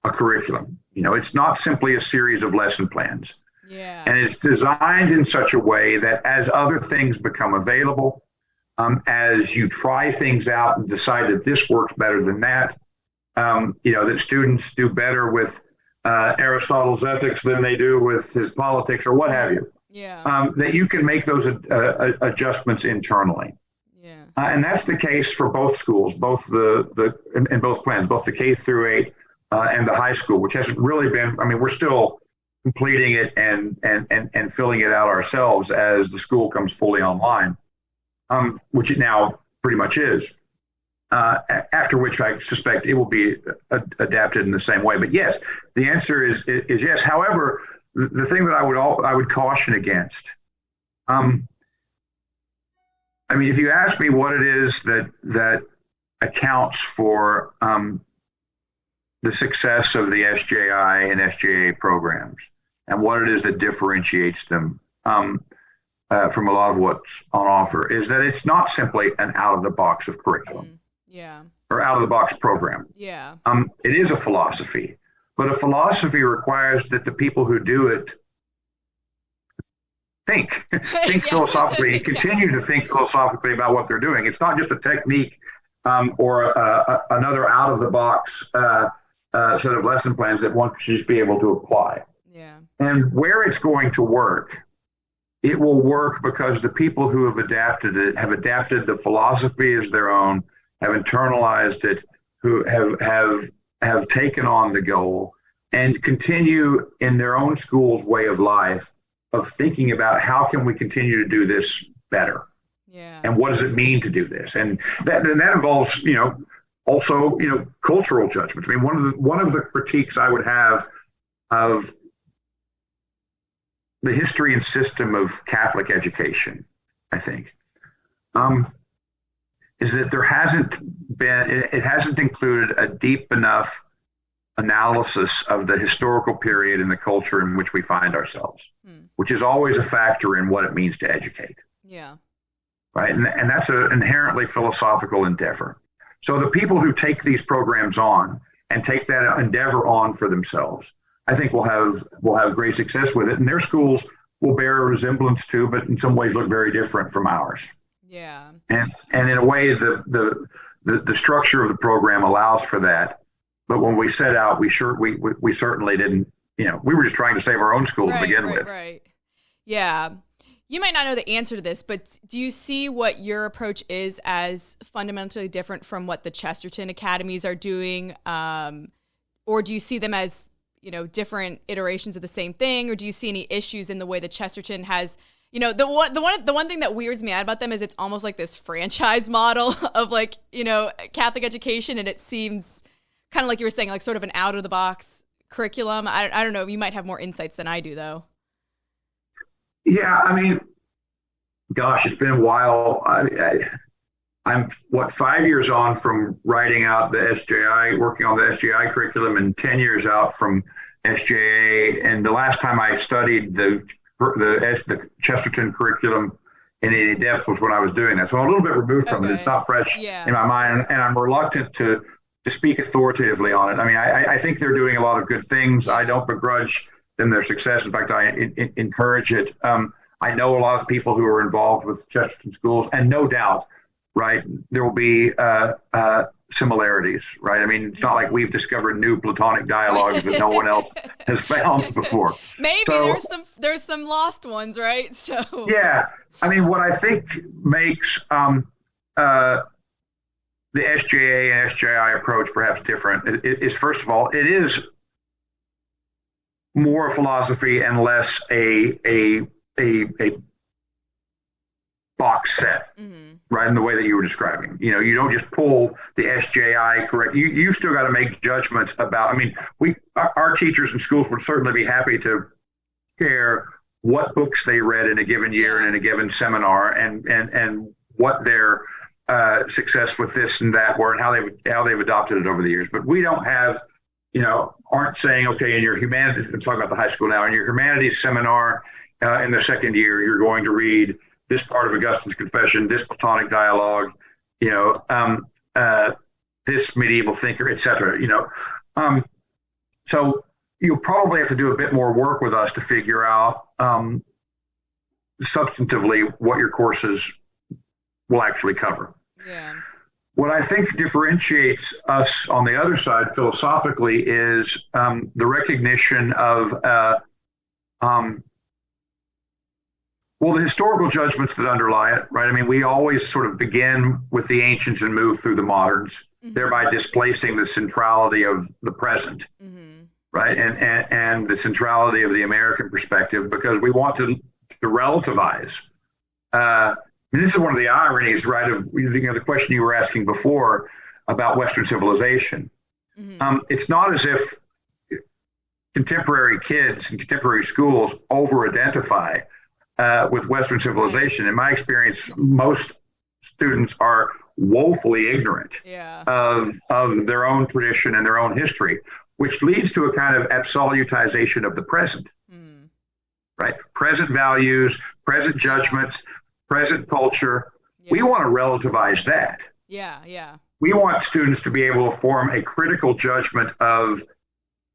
curriculum. It's not simply a series of lesson plans. Yeah. And it's designed in such a way that as other things become available, as you try things out and decide that this works better than that, that students do better with Aristotle's ethics than they do with his politics or what have you. Yeah. That you can make those adjustments internally. Yeah. And that's the case for both schools, both in both plans, both the K through 8 and the high school, which hasn't really been, we're still completing it and filling it out ourselves as the school comes fully online, which it now pretty much is. After which I suspect it will be adapted in the same way. But yes, the answer is yes. However, the thing that I would caution against, if you ask me what it is that accounts for the success of the SJI and SJA programs, and what it is that differentiates them from a lot of what's on offer, is that it's not simply an out-of-the-box of curriculum. Or out-of-the-box program. Yeah. It is a philosophy, but a philosophy requires that the people who do it think philosophically, and continue to think philosophically about what they're doing. It's not just a technique or another out-of-the-box set of lesson plans that one should just be able to apply. Yeah. And where it's going to work, it will work because the people who have adapted it have adapted the philosophy as their own, have internalized it, who have taken on the goal, and continue in their own school's way of life of thinking about how can we continue to do this better. Yeah. And what does it mean to do this? And that involves, also, cultural judgments. One of the critiques I would have of the history and system of Catholic education, I think, is that it hasn't included a deep enough analysis of the historical period and the culture in which we find ourselves, which is always a factor in what it means to educate. Yeah. Right. And that's an inherently philosophical endeavor. So the people who take these programs on and take that endeavor on for themselves, I think will have great success with it. And their schools will bear a resemblance to, but in some ways look very different from ours. Yeah. And in a way, the structure of the program allows for that. But when we set out, we certainly didn't, we were just trying to save our own school to begin with. Right. Yeah. You might not know the answer to this, but do you see what your approach is as fundamentally different from what the Chesterton academies are doing? Or do you see them as, different iterations of the same thing? Or do you see any issues in the way that Chesterton has The one thing that weirds me out about them is it's almost like this franchise model of like, Catholic education, and it seems kind of like you were saying, like sort of an out of the box curriculum. I don't know. You might have more insights than I do, though. Yeah, I mean, gosh, it's been a while. I'm 5 years on from writing out the SJI, working on the SJI curriculum, and 10 years out from SJA. And the last time I studied the Chesterton curriculum in any depth was when I was doing that. So I'm a little bit removed from it. It's not fresh in my mind, and I'm reluctant to speak authoritatively on it. I mean, I think they're doing a lot of good things. I don't begrudge them their success. In fact, I encourage it. I know a lot of people who are involved with Chesterton schools, and no doubt, right, there will be similarities, right? I mean, it's not like we've discovered new Platonic dialogues that no one else has found before. Maybe there's some lost ones, right? So yeah, I mean, what I think makes the SJA and SJI approach perhaps different is, first of all, it is more philosophy and less a box set, right, in the way that you were describing. You don't just pull the SJI correct. You still got to make judgments about, I mean, our teachers in schools would certainly be happy to share what books they read in a given year and in a given seminar, and what their success with this and that were, and how they've adopted it over the years. But we don't have, aren't saying, okay, in your humanities, I'm talking about the high school now, in your humanities seminar in the second year, you're going to read this part of Augustine's Confession, this Platonic dialogue, this medieval thinker, etc. So you'll probably have to do a bit more work with us to figure out substantively what your courses will actually cover. Yeah. What I think differentiates us on the other side philosophically is the recognition of the historical judgments that underlie it, right? I mean, we always sort of begin with the ancients and move through the moderns, thereby displacing the centrality of the present, right? And the centrality of the American perspective, because we want to relativize. And this is one of the ironies, right, of the question you were asking before about Western civilization. It's not as if contemporary kids and contemporary schools over-identify with Western civilization. In my experience, most students are woefully ignorant of their own tradition and their own history, which leads to a kind of absolutization of the present, right? Present values, present judgments, present culture. We want to relativize that. Yeah. We want students to be able to form a critical judgment of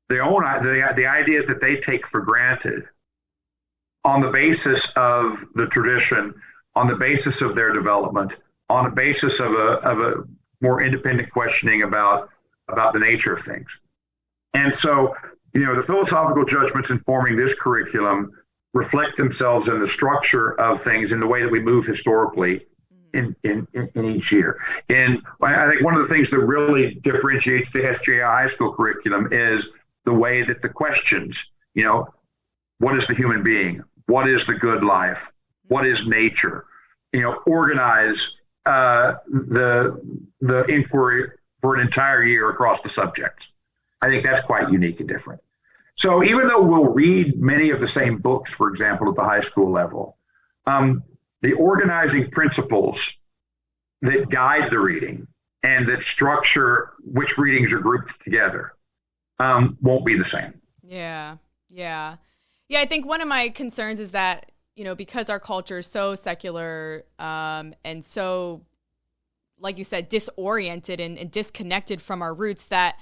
their own the ideas that they take for granted, on the basis of the tradition, on the basis of their development, on the basis of a more independent questioning about the nature of things. And so, the philosophical judgments informing this curriculum reflect themselves in the structure of things, in the way that we move historically in each year. And I think one of the things that really differentiates the SJI high school curriculum is the way that the questions, what is the human being? What is the good life? What is nature? Organize the inquiry for an entire year across the subjects. I think that's quite unique and different. So even though we'll read many of the same books, for example, at the high school level, the organizing principles that guide the reading and that structure which readings are grouped together won't be the same. Yeah. I think one of my concerns is that, because our culture is so secular and so, like you said, disoriented and disconnected from our roots, that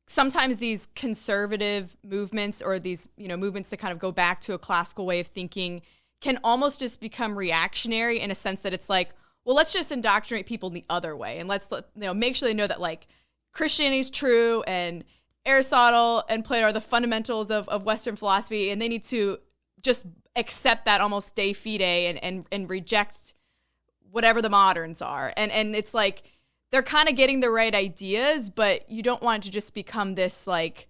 sometimes these conservative movements, or these, movements to kind of go back to a classical way of thinking, can almost just become reactionary, in a sense that it's like, well, let's just indoctrinate people the other way, and let's make sure they know that, like, Christianity is true, and Aristotle and Plato are the fundamentals of Western philosophy, and they need to just accept that almost de fide and reject whatever the moderns are. And it's like, they're kind of getting the right ideas, but you don't want it to just become this, like,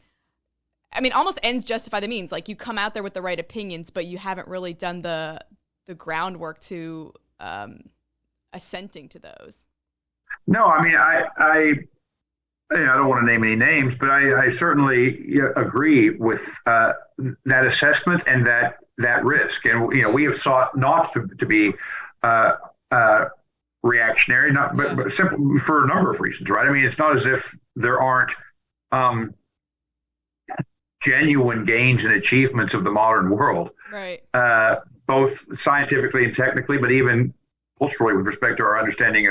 almost ends justify the means. Like, you come out there with the right opinions, but you haven't really done the the groundwork to assenting to those. No, I mean, I don't want to name any names, but I certainly agree with that assessment and that risk. And we have sought not to be reactionary, but simply for a number of reasons, right? I mean, it's not as if there aren't genuine gains and achievements of the modern world, right? Both scientifically and technically, but even culturally with respect to our understanding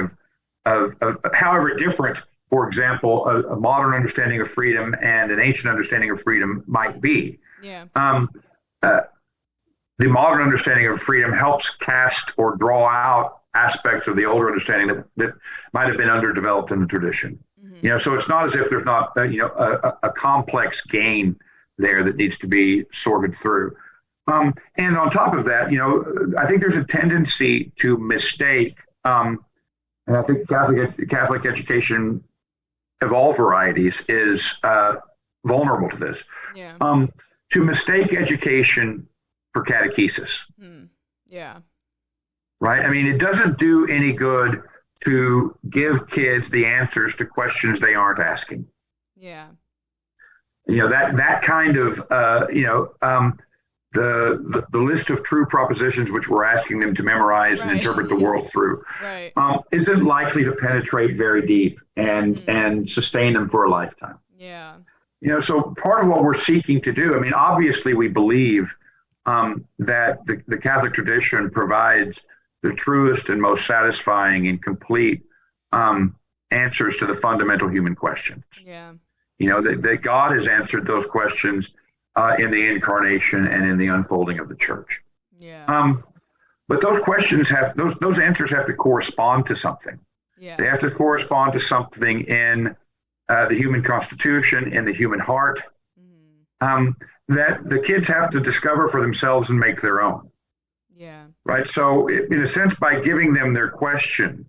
of however different, for example, a modern understanding of freedom and an ancient understanding of freedom might be. Yeah. The modern understanding of freedom helps cast or draw out aspects of the older understanding that might have been underdeveloped in the tradition. Mm-hmm. So it's not as if there's not a complex game there that needs to be sorted through. And on top of that, I think there's a tendency to mistake, and I think Catholic education of all varieties is vulnerable to this. Yeah. To mistake education for catechesis. Yeah. Right? I mean, it doesn't do any good to give kids the answers to questions they aren't asking. Yeah. That kind of, the list of true propositions which we're asking them to memorize and interpret the world through isn't likely to penetrate very deep and sustain them for a lifetime. Yeah. So part of what we're seeking to do, I mean, obviously we believe that the Catholic tradition provides the truest and most satisfying and complete answers to the fundamental human questions. Yeah. That God has answered those questions in the incarnation and in the unfolding of the church. Yeah. But those questions those answers have to correspond to something. Yeah. They have to correspond to something in the human constitution, in the human heart, that the kids have to discover for themselves and make their own. Yeah. Right. So in a sense, by giving them their question,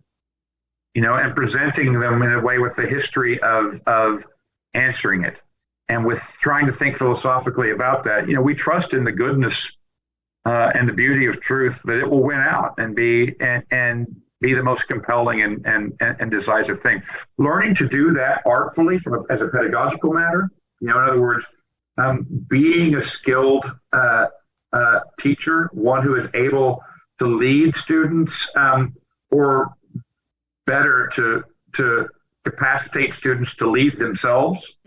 and presenting them in a way with the history of answering it, and with trying to think philosophically about that, we trust in the goodness and the beauty of truth that it will win out and be the most compelling and decisive thing. Learning to do that artfully as a pedagogical matter, in other words, being a skilled teacher, one who is able to lead students, or better to capacitate students to lead themselves,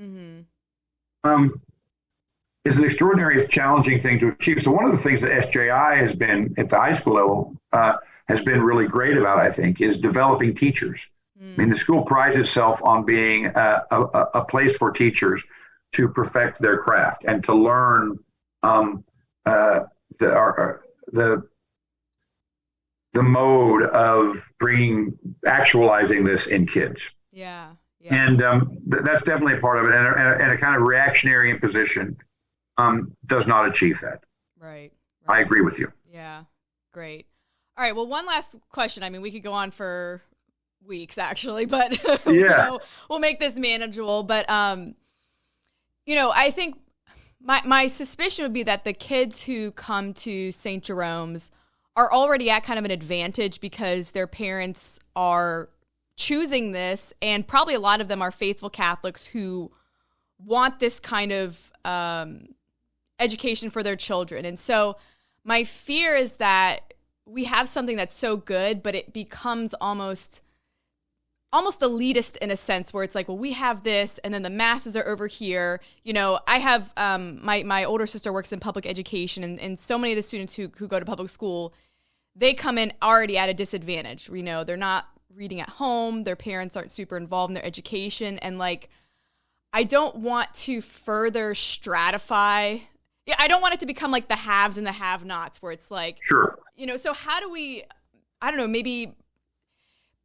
is an extraordinarily challenging thing to achieve. So one of the things that SJI has been at the high school level has been really great about, I think, is developing teachers. I mean, the school prides itself on being a place for teachers to perfect their craft and to learn the mode of actualizing this in kids. Yeah. And that's definitely a part of it. And a kind of reactionary imposition does not achieve that. Right. I agree with you. Yeah. Great. All right. Well, one last question. I mean, we could go on for weeks, actually, but we'll make this manageable. But, I think my suspicion would be that the kids who come to St. Jerome's are already at kind of an advantage because their parents are choosing this, and probably a lot of them are faithful Catholics who want this kind of education for their children. And so my fear is that we have something that's so good, but it becomes almost elitist in a sense, where it's like, well, we have this, and then the masses are over here. I have my older sister works in public education, and so many of the students who go to public school, they come in already at a disadvantage. They're not reading at home, their parents aren't super involved in their education, and I don't want to further stratify. I don't want it to become like the haves and the have-nots, where it's like, sure, so how do we, I don't know, maybe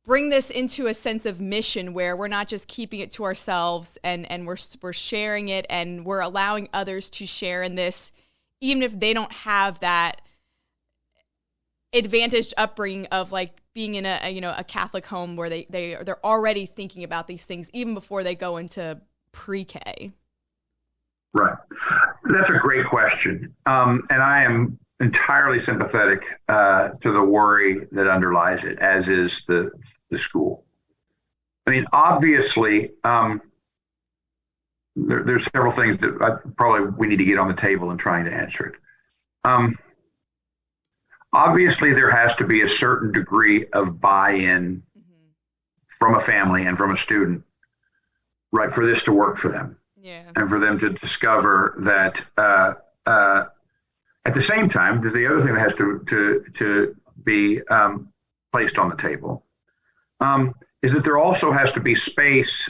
bring this into a sense of mission where we're not just keeping it to ourselves and we're sharing it, and we're allowing others to share in this, even if they don't have that advantaged upbringing of being in a Catholic home where they're already thinking about these things even before they go into pre-K. Right. That's a great question. And I am entirely sympathetic to the worry that underlies it, as is the school. I mean, obviously, there's several things that we need to get on the table in trying to answer it. Obviously, there has to be a certain degree of buy-in from a family and from a student, right, for this to work for them. Yeah. And for them to discover that at the same time, there's the other thing that has to be placed on the table, is that there also has to be space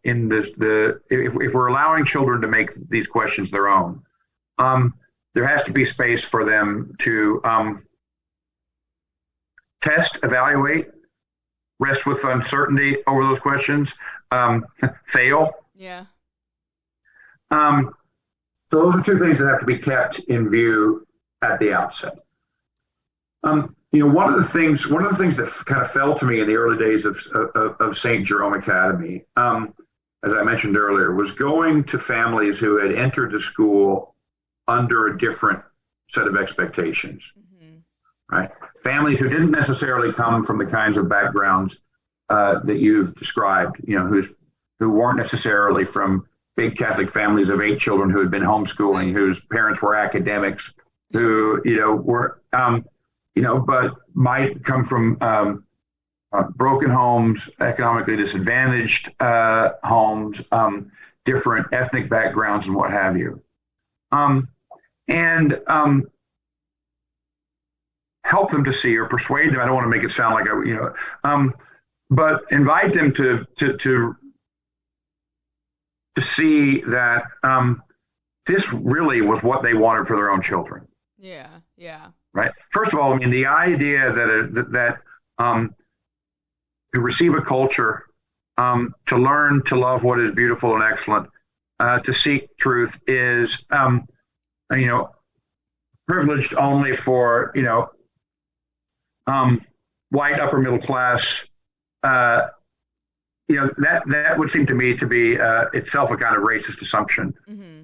in if we're allowing children to make these questions their own, there has to be space for them to test, evaluate, rest with uncertainty over those questions, fail. Yeah. So those are two things that have to be kept in view at the outset. One of the things that kind of fell to me in the early days of St. Jerome Academy, as I mentioned earlier, was going to families who had entered the school under a different set of expectations, right? Families who didn't necessarily come from the kinds of backgrounds that you've described, who weren't necessarily from big Catholic families of 8 children who had been homeschooling, whose parents were academics, who, were, but might come from broken homes, economically disadvantaged homes, different ethnic backgrounds and what have you. And help them to see or persuade them. I don't want to make it sound like but invite them to see that this really was what they wanted for their own children. Yeah, yeah. Right. First of all, I mean, the idea that to receive a culture, to learn to love what is beautiful and excellent, to seek truth is, privileged only for white upper middle class. That would seem to me to be itself a kind of racist assumption,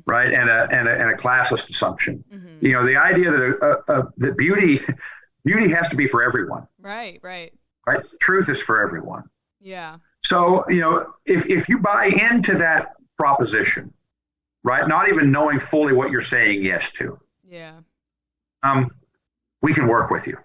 right? And a classist assumption. The idea that that beauty has to be for everyone. Right. Truth is for everyone. Yeah. So if you buy into that proposition, right, not even knowing fully what you're saying yes to, we can work with you,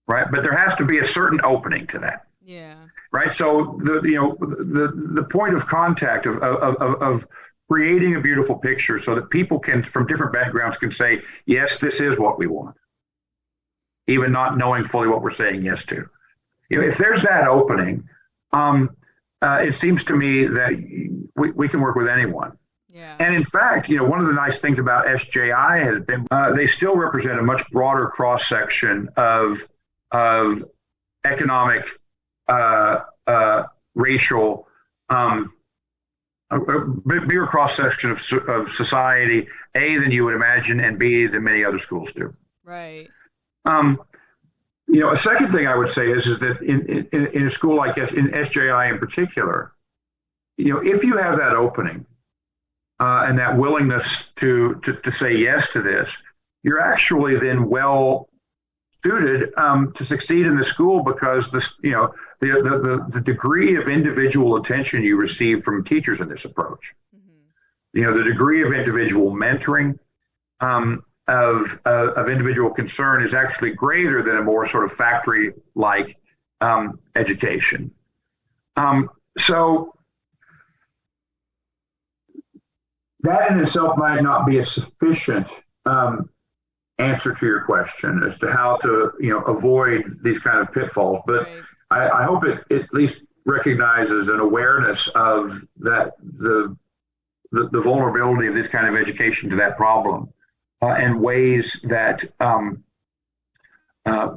right? But there has to be a certain opening to that. Yeah. Right. So the point of contact of creating a beautiful picture so that people from different backgrounds can say, yes, this is what we want, even not knowing fully what we're saying yes to. If there's that opening, it seems to me that we can work with anyone. Yeah. And in fact, one of the nice things about SJI has been they still represent a much broader cross section of economic, racial, a bigger cross section of society, A, than you would imagine, and B, than many other schools do. Right. A second thing I would say is that in a school like in SJI in particular, if you have that opening and that willingness to say yes to this, you're actually then well suited to succeed in the school because the degree of individual attention you receive from teachers in this approach, the degree of individual mentoring, of individual concern is actually greater than a more sort of factory-like education. So that in itself might not be a sufficient answer to your question as to how to avoid these kind of pitfalls, but right. I hope it at least recognizes an awareness of that the vulnerability of this kind of education to that problem and ways that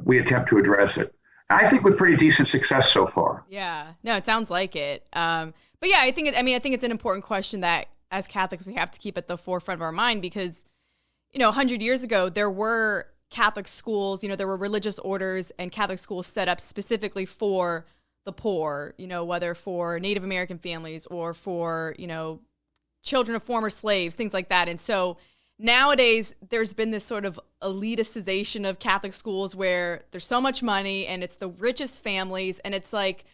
we attempt to address it. I think with pretty decent success so far. Yeah, no, it sounds like it. But yeah, I think it's an important question that as Catholics we have to keep at the forefront of our mind because 100 years ago, there were Catholic schools, there were religious orders and Catholic schools set up specifically for the poor, whether for Native American families or for, children of former slaves, things like that. And so nowadays there's been this sort of eliticization of Catholic schools where there's so much money and it's the richest families, and it's like,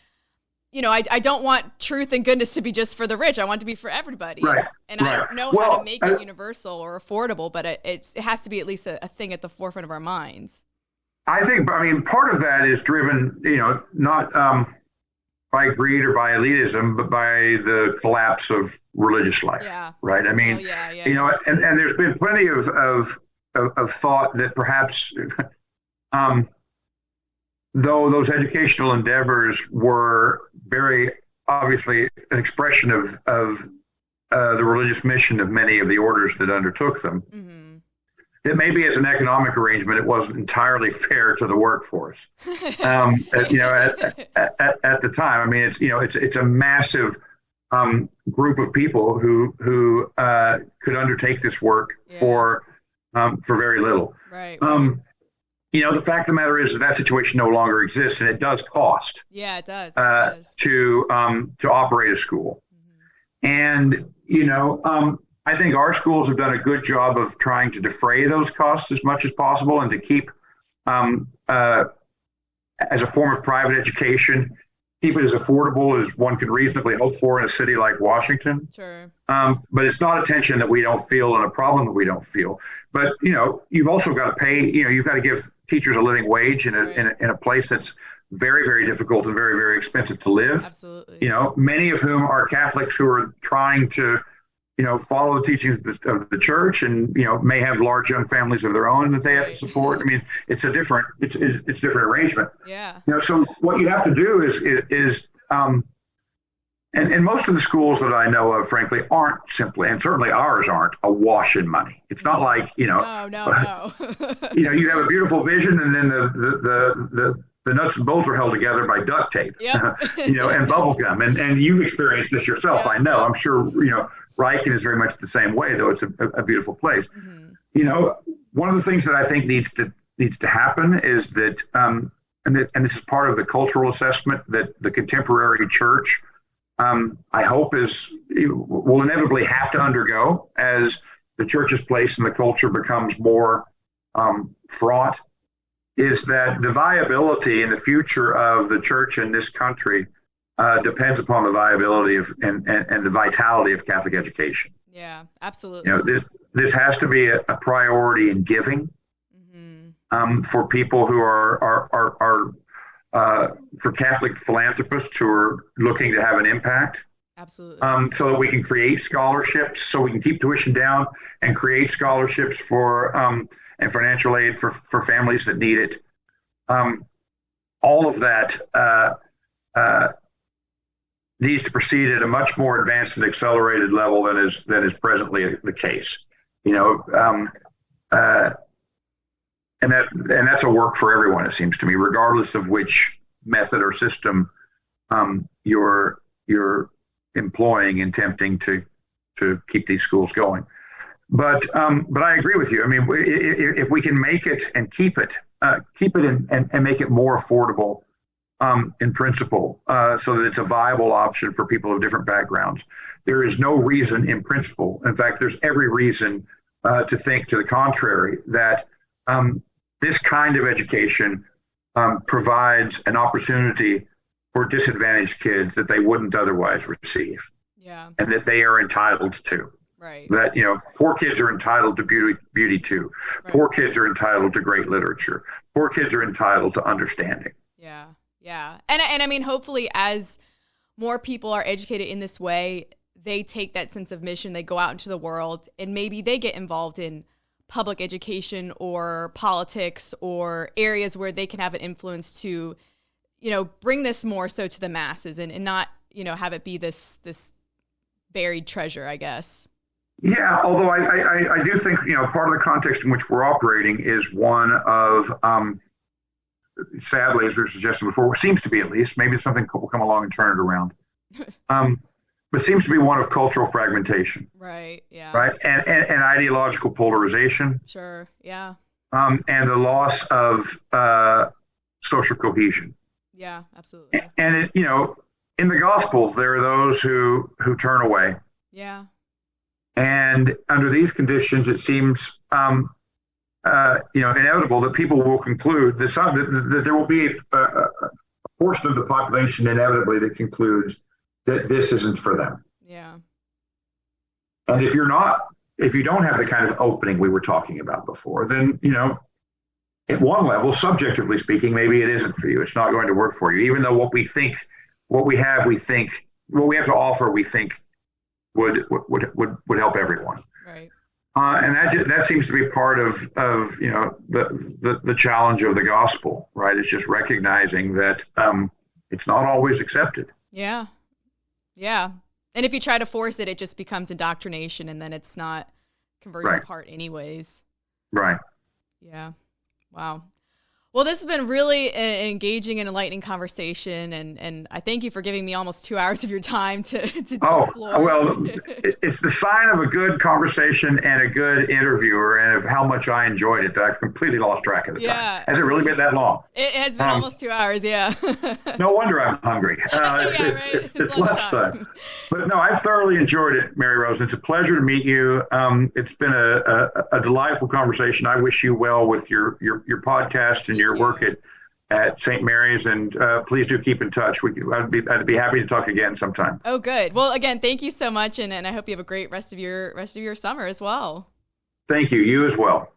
I don't want truth and goodness to be just for the rich. I want it to be for everybody. Right. And I don't know how to make it universal or affordable, but it has to be at least a thing at the forefront of our minds. I mean, part of that is driven, not by greed or by elitism, but by the collapse of religious life. Yeah. Right. I mean, and there's been plenty of thought that perhaps, though those educational endeavors were very obviously an expression of the religious mission of many of the orders that undertook them, that maybe as an economic arrangement, it wasn't entirely fair to the workforce. At the time, I mean, it's a massive group of people who could undertake this work for very little. Right. The fact of the matter is that situation no longer exists, and it does cost. Yeah, it does. To operate a school, and I think our schools have done a good job of trying to defray those costs as much as possible, and to keep, as a form of private education, keep it as affordable as one could reasonably hope for in a city like Washington. Sure. But it's not a tension that we don't feel and a problem that we don't feel. But, you've also got to pay, you've got to give teachers a living wage in a place that's very, very difficult and very, very expensive to live. Absolutely. Many of whom are Catholics who are trying to, follow the teachings of the church, and, may have large young families of their own that they have to support. I mean, it's a different arrangement. Yeah. So what you have to do is and most of the schools that I know of, frankly, aren't simply, and certainly ours aren't, awash in money. It's not like, No. you have a beautiful vision, and then the nuts and bolts are held together by duct tape, and bubble gum. And you've experienced this yourself, I know. I'm sure, Riken is very much the same way, though it's a beautiful place. One of the things that I think needs to happen is that, and this is part of the cultural assessment that the contemporary church, I hope will inevitably have to undergo as the church's place in the culture becomes more fraught, is that the viability in the future of the church in this country depends upon the viability of and the vitality of Catholic education. Yeah, absolutely. This has to be a priority in giving for people who are for Catholic philanthropists who are looking to have an impact. Absolutely. So that we can create scholarships, so we can keep tuition down and create scholarships for and financial aid for families that need it. All of that needs to proceed at a much more advanced and accelerated level than is presently the case. And that's a work for everyone, it seems to me, regardless of which method or system you're employing in attempting to keep these schools going. But I agree with you. I mean, if we can make it and keep it and make it more affordable in principle, so that it's a viable option for people of different backgrounds, there is no reason in principle. In fact, there's every reason to think to the contrary, that this kind of education provides an opportunity for disadvantaged kids that they wouldn't otherwise receive. Yeah. And that they are entitled to. Right. That, poor kids are entitled to beauty too. Right. Poor kids are entitled to great literature. Poor kids are entitled to understanding. Yeah. Yeah. And I mean, hopefully as more people are educated in this way, they take that sense of mission, they go out into the world, and maybe they get involved in public education or politics or areas where they can have an influence to, bring this more so to the masses and not, have it be this buried treasure, I guess. Yeah, although I do think, part of the context in which we're operating is one of, sadly, as we were suggesting before, seems to be at least, maybe something will come along and turn it around, but seems to be one of cultural fragmentation. Right, yeah. Right, and ideological polarization. Sure, yeah. And the loss of social cohesion. Yeah, absolutely. And, in the gospel, there are those who turn away. Yeah. And under these conditions, it seems inevitable that people will conclude that there will be a portion of the population inevitably that concludes that this isn't for them. Yeah. And if you don't have the kind of opening we were talking about before, then, at one level, subjectively speaking, maybe it isn't for you. It's not going to work for you, even though what we have to offer, we think would help everyone. Right. And that seems to be part of the challenge of the gospel, right? It's just recognizing that it's not always accepted. Yeah. Yeah. And if you try to force it, it just becomes indoctrination, and then it's not conversion part anyways. Right. Yeah. Wow. Well, this has been really engaging and enlightening conversation, and I thank you for giving me almost 2 hours of your time to explore. Well, it's the sign of a good conversation and a good interviewer, and of how much I enjoyed it that I've completely lost track of the time. Has it really been that long? It has been almost 2 hours, yeah. No wonder I'm hungry. It's lunchtime. But no, I've thoroughly enjoyed it, Mary Rose. It's a pleasure to meet you. It's been a delightful conversation. I wish you well with your podcast and your work at St. Mary's, and please do keep in touch. I'd be happy to talk again sometime. Oh, good. Well, again, thank you so much, and I hope you have a great rest of your summer as well. Thank you. You as well.